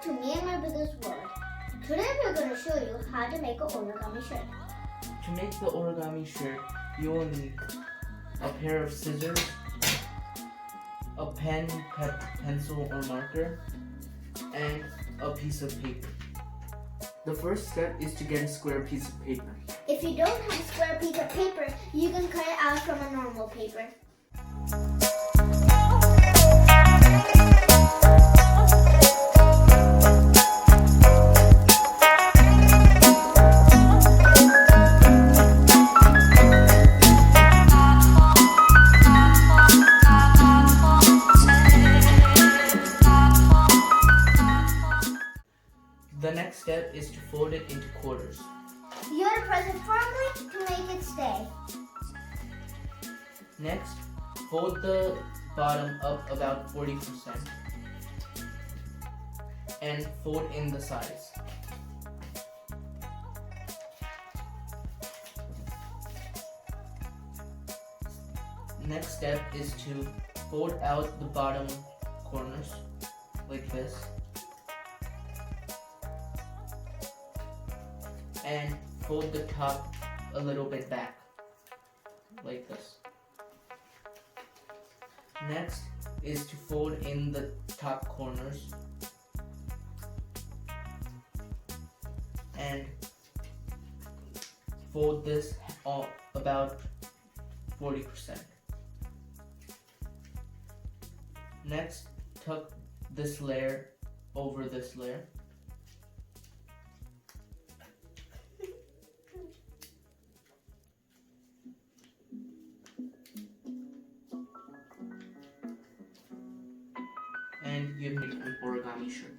to me and my biggest world. Today we're going to show you how to make an origami shirt. To make the origami shirt, you will need a pair of scissors, a pen, pencil or marker, and a piece of paper. The first step is to get a square piece of paper. If you don't have a square piece of paper, you can cut it out from a normal paper. The next step is to fold it into quarters. You want to press it firmly to make it stay. Next, fold the bottom up about 40% and fold in the sides. Next step is to fold out the bottom corners like this and fold the top a little bit back like this. Next is to fold in the top corners and fold this all about 40%. Next, tuck this layer over this layer. And you make an origami shirt.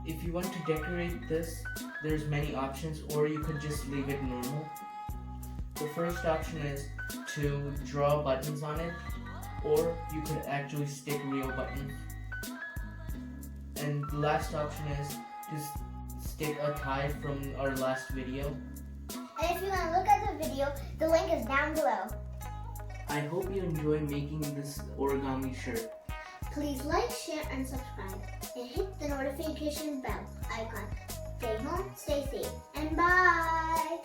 If you want to decorate this, there's many options, or you could just leave it normal. The first option is to draw buttons on it, or you could actually stick real buttons. And the last option is to stick a tie from our last video. And if you want to look at the video, the link is down below. I hope you enjoy making this origami shirt. Please like, share, and subscribe. And hit the notification bell icon. Stay home, stay safe, and bye!